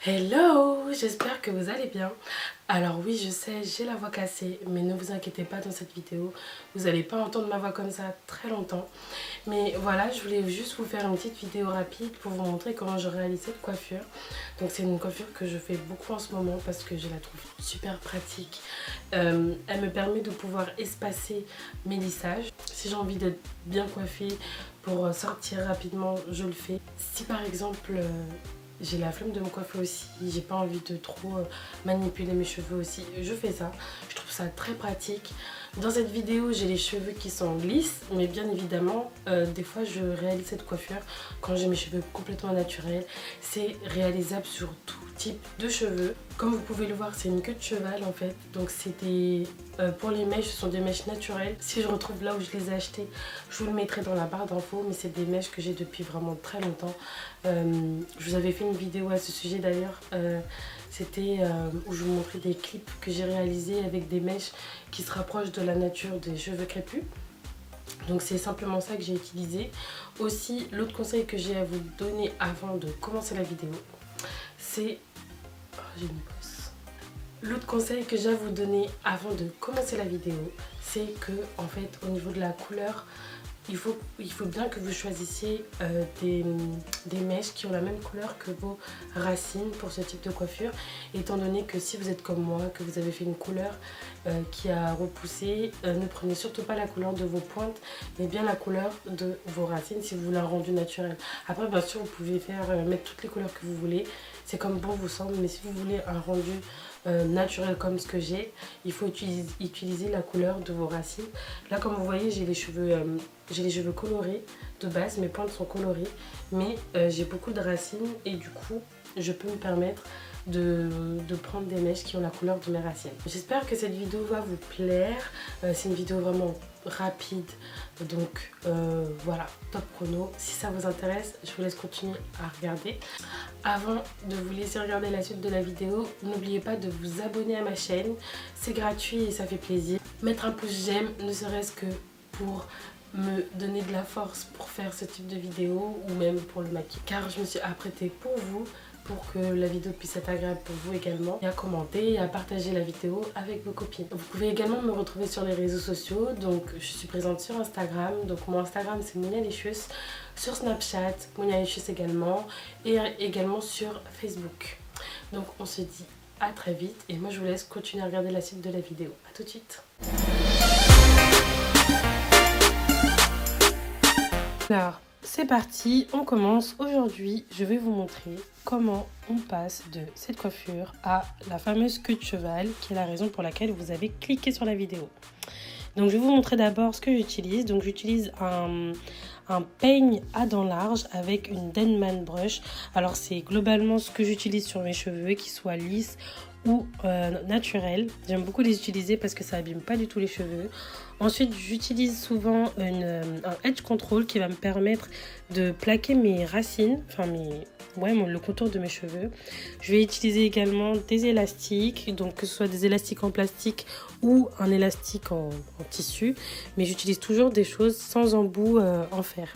Hello, j'espère que vous allez bien. Alors oui, je sais, j'ai la voix cassée, mais ne vous inquiétez pas dans cette vidéo. Vous n'allez pas entendre ma voix comme ça très longtemps. Mais voilà, je voulais juste vous faire une petite vidéo rapide pour vous montrer comment je réalise cette coiffure. Donc c'est une coiffure que je fais beaucoup en ce moment parce que je la trouve super pratique. Elle me permet de pouvoir espacer mes lissages. Si j'ai envie d'être bien coiffée pour sortir rapidement, je le fais. Si par exemple... j'ai la flemme de me coiffer aussi, j'ai pas envie de trop manipuler mes cheveux aussi, je fais ça, je trouve ça très pratique. Dans cette vidéo j'ai les cheveux qui sont lisses, mais bien évidemment des fois je réalise cette coiffure quand j'ai mes cheveux complètement naturels. C'est réalisable sur tout type de cheveux. Comme vous pouvez le voir, c'est une queue de cheval en fait, donc c'est des... pour les mèches, ce sont des mèches naturelles. Si je retrouve là où je les ai achetées, je vous le mettrai dans la barre d'infos, mais c'est des mèches que j'ai depuis vraiment très longtemps. Je vous avais fait une vidéo à ce sujet d'ailleurs, c'était où je vous montrais des clips que j'ai réalisés avec des mèches qui se rapprochent de la nature des cheveux crépus. Donc c'est simplement ça que j'ai utilisé. Aussi, l'autre conseil que j'ai à vous donner avant de commencer la vidéo, c'est... Oh, j'ai une bosse. L'autre conseil que j'ai à vous donner avant de commencer la vidéo, c'est que en fait au niveau de la couleur, il faut bien que vous choisissiez des mèches qui ont la même couleur que vos racines pour ce type de coiffure, étant donné que si vous êtes comme moi, que vous avez fait une couleur qui a repoussé, ne prenez surtout pas la couleur de vos pointes, mais bien la couleur de vos racines si vous voulez un rendu naturel. Après bien sûr vous pouvez mettre toutes les couleurs que vous voulez, c'est comme bon vous semble, mais si vous voulez un rendu naturel comme ce que j'ai, il faut utiliser la couleur de vos racines. Là comme vous voyez j'ai les cheveux colorés de base, mes pointes sont colorées, mais j'ai beaucoup de racines et du coup je peux me permettre de prendre des mèches qui ont la couleur de mes racines. J'espère que cette vidéo va vous plaire. C'est une vidéo vraiment rapide, donc voilà, top chrono. Si ça vous intéresse, je vous laisse continuer à regarder. Avant de vous laisser regarder la suite de la vidéo, n'oubliez pas de vous abonner à ma chaîne, c'est gratuit et ça fait plaisir. Mettre un pouce j'aime, ne serait-ce que pour me donner de la force pour faire ce type de vidéo ou même pour le maquillage, car je me suis apprêtée pour vous, pour que la vidéo puisse être agréable pour vous également, et à commenter et à partager la vidéo avec vos copines. Vous pouvez également me retrouver sur les réseaux sociaux, donc je suis présente sur Instagram, donc mon Instagram c'est Mounialicious, sur Snapchat, Mounialicious également, et également sur Facebook. Donc on se dit à très vite et moi je vous laisse continuer à regarder la suite de la vidéo. A tout de suite. Alors, c'est parti, on commence. Aujourd'hui, je vais vous montrer comment on passe de cette coiffure à la fameuse queue de cheval, qui est la raison pour laquelle vous avez cliqué sur la vidéo. Donc, je vais vous montrer d'abord ce que j'utilise. Donc, j'utilise un peigne à dents larges avec une Denman brush. Alors, c'est globalement ce que j'utilise sur mes cheveux, qu'ils soient lisses ou naturels. J'aime beaucoup les utiliser parce que ça abîme pas du tout les cheveux. Ensuite, j'utilise souvent un edge control qui va me permettre de plaquer mes racines, enfin le contour de mes cheveux. Je vais utiliser également des élastiques, donc que ce soit des élastiques en plastique ou un élastique en tissu, mais j'utilise toujours des choses sans embout en fer.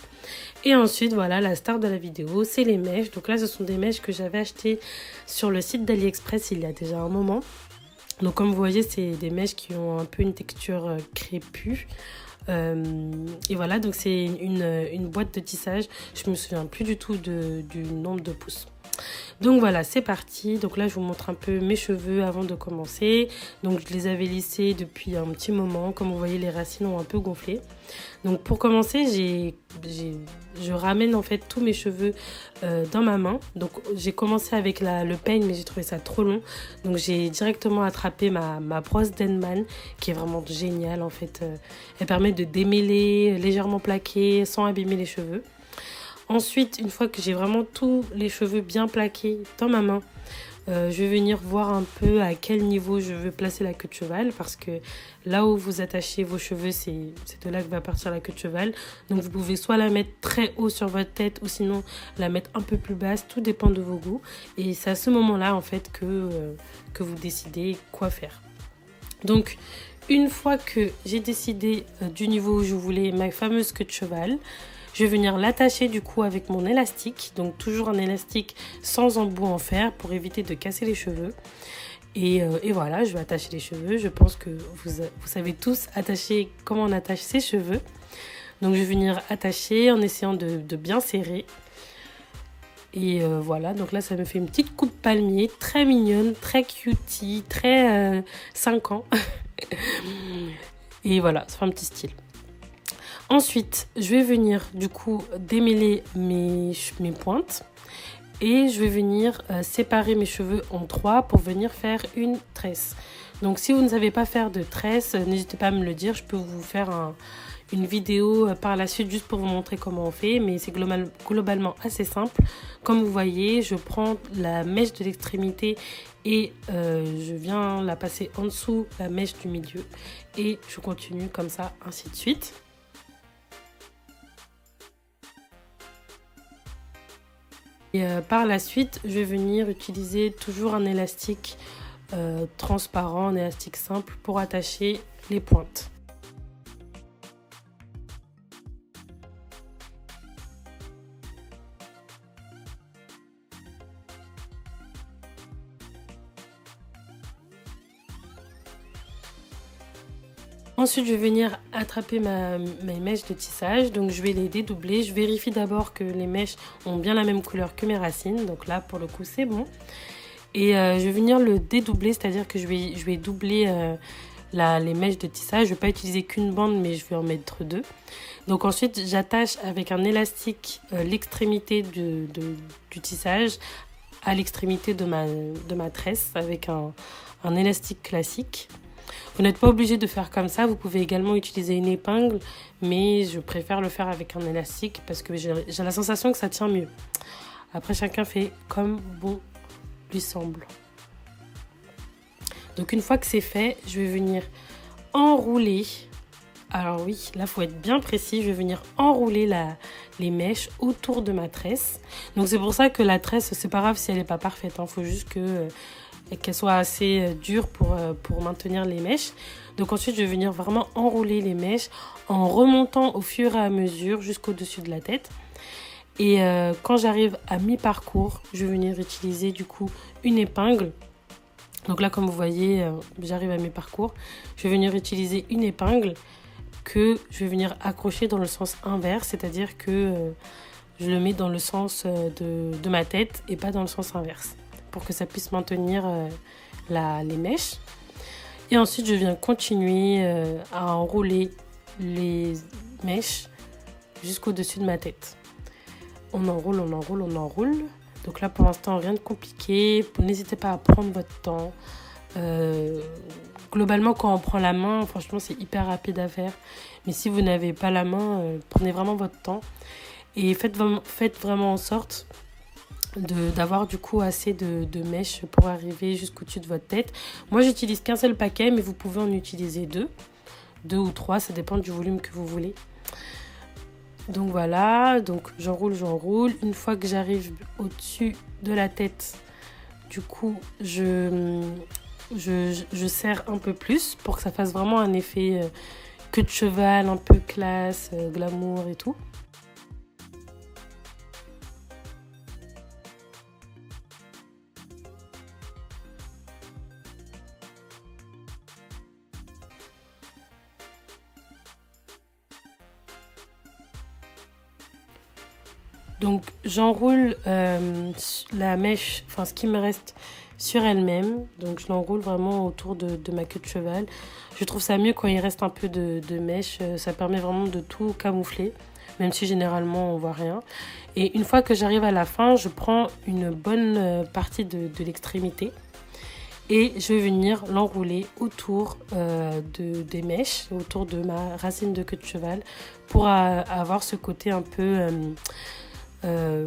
Et ensuite, voilà, la star de la vidéo, c'est les mèches. Donc là, ce sont des mèches que j'avais achetées sur le site d'AliExpress il y a déjà un moment. Donc comme vous voyez, c'est des mèches qui ont un peu une texture crépue. Et voilà, donc c'est une boîte de tissage. Je me souviens plus du tout du nombre de pouces. Donc voilà, c'est parti. Donc là, je vous montre un peu mes cheveux avant de commencer. Donc je les avais lissés depuis un petit moment. Comme vous voyez, les racines ont un peu gonflé. Donc pour commencer, je ramène en fait tous mes cheveux dans ma main. Donc j'ai commencé avec le peigne, mais j'ai trouvé ça trop long. Donc j'ai directement attrapé ma brosse Denman, qui est vraiment géniale en fait. Elle permet de démêler, légèrement plaquer, sans abîmer les cheveux. Ensuite, une fois que j'ai vraiment tous les cheveux bien plaqués dans ma main, je vais venir voir un peu à quel niveau je veux placer la queue de cheval, parce que là où vous attachez vos cheveux, c'est de là que va partir la queue de cheval. Donc vous pouvez soit la mettre très haut sur votre tête ou sinon la mettre un peu plus basse, tout dépend de vos goûts. Et c'est à ce moment-là en fait que vous décidez quoi faire. Donc une fois que j'ai décidé du niveau où je voulais ma fameuse queue de cheval, Je vais venir l'attacher du coup avec mon élastique, donc toujours un élastique sans embout en fer pour éviter de casser les cheveux. Et voilà, je vais attacher les cheveux. Je pense que vous savez tous attacher comment on attache ses cheveux. Donc je vais venir attacher en essayant de bien serrer. Et voilà, donc là ça me fait une petite coupe palmier très mignonne, très cutie, très 5 ans. Et voilà, ça fait un petit style. Ensuite, je vais venir du coup démêler mes pointes. Et je vais venir séparer mes cheveux en 3 pour venir faire une tresse. Donc si vous ne savez pas faire de tresse, n'hésitez pas à me le dire. Je peux vous faire une vidéo par la suite juste pour vous montrer comment on fait. Mais c'est globalement assez simple. Comme vous voyez, je prends la mèche de l'extrémité et je viens la passer en dessous la mèche du milieu. Et je continue comme ça, ainsi de suite. Et par la suite, je vais venir utiliser toujours un élastique transparent, un élastique simple pour attacher les pointes. Ensuite, je vais venir attraper mes mèches de tissage. Donc, je vais les dédoubler. Je vérifie d'abord que les mèches ont bien la même couleur que mes racines. Donc là, pour le coup, c'est bon. Et je vais venir le dédoubler, c'est-à-dire que je vais doubler les mèches de tissage. Je ne vais pas utiliser qu'une bande, mais je vais en mettre 2. Donc ensuite, j'attache avec un élastique l'extrémité du tissage à l'extrémité de ma tresse avec un élastique classique. Vous n'êtes pas obligé de faire comme ça, vous pouvez également utiliser une épingle, mais je préfère le faire avec un élastique parce que j'ai la sensation que ça tient mieux. Après, chacun fait comme bon lui semble. Donc une fois que c'est fait, je vais venir enrouler. Alors oui, là il faut être bien précis, je vais venir enrouler les mèches autour de ma tresse. Donc c'est pour ça que la tresse, c'est pas grave si elle n'est pas parfaite, il faut juste qu'elle soit assez dure pour maintenir les mèches. Donc ensuite, je vais venir vraiment enrouler les mèches en remontant au fur et à mesure jusqu'au-dessus de la tête. Et quand j'arrive à mi-parcours, je vais venir utiliser du coup une épingle. Donc là, comme vous voyez, j'arrive à mi-parcours. Je vais venir utiliser une épingle que je vais venir accrocher dans le sens inverse, c'est-à-dire que je le mets dans le sens de ma tête et pas dans le sens inverse, pour que ça puisse maintenir les mèches. Et ensuite, je viens continuer à enrouler les mèches jusqu'au-dessus de ma tête. On enroule, on enroule, on enroule. Donc là, pour l'instant, rien de compliqué. N'hésitez pas à prendre votre temps. Globalement, quand on prend la main, franchement, c'est hyper rapide à faire. Mais si vous n'avez pas la main, prenez vraiment votre temps. Et faites vraiment en sorte d'avoir du coup assez de mèches pour arriver jusqu'au-dessus de votre tête. Moi, j'utilise qu'un seul paquet, mais vous pouvez en utiliser 2 ou 3, ça dépend du volume que vous voulez. Donc voilà, donc j'enroule. Une fois que j'arrive au-dessus de la tête, du coup, je serre un peu plus pour que ça fasse vraiment un effet queue de cheval, un peu classe, glamour et tout. Donc j'enroule la mèche, enfin ce qui me reste sur elle-même. Donc je l'enroule vraiment autour de ma queue de cheval. Je trouve ça mieux quand il reste un peu de mèche. Ça permet vraiment de tout camoufler, même si généralement on voit rien. Et une fois que j'arrive à la fin, je prends une bonne partie de l'extrémité. Et je vais venir l'enrouler autour des mèches, autour de ma racine de queue de cheval, pour avoir ce côté un peu...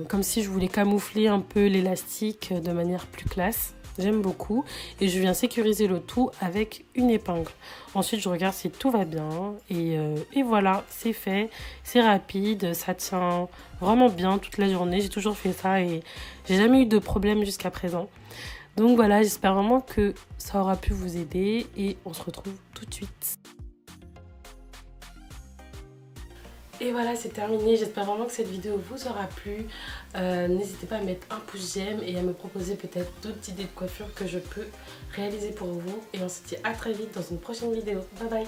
comme si je voulais camoufler un peu l'élastique de manière plus classe. J'aime beaucoup. Et je viens sécuriser le tout avec une épingle. Ensuite, je regarde si tout va bien. Et voilà, c'est fait. C'est rapide. Ça tient vraiment bien toute la journée. J'ai toujours fait ça et j'ai jamais eu de problème jusqu'à présent. Donc voilà, j'espère vraiment que ça aura pu vous aider. Et on se retrouve tout de suite. Et voilà, c'est terminé. J'espère vraiment que cette vidéo vous aura plu. N'hésitez pas à mettre un pouce j'aime et à me proposer peut-être d'autres idées de coiffure que je peux réaliser pour vous. Et on se dit à très vite dans une prochaine vidéo. Bye bye.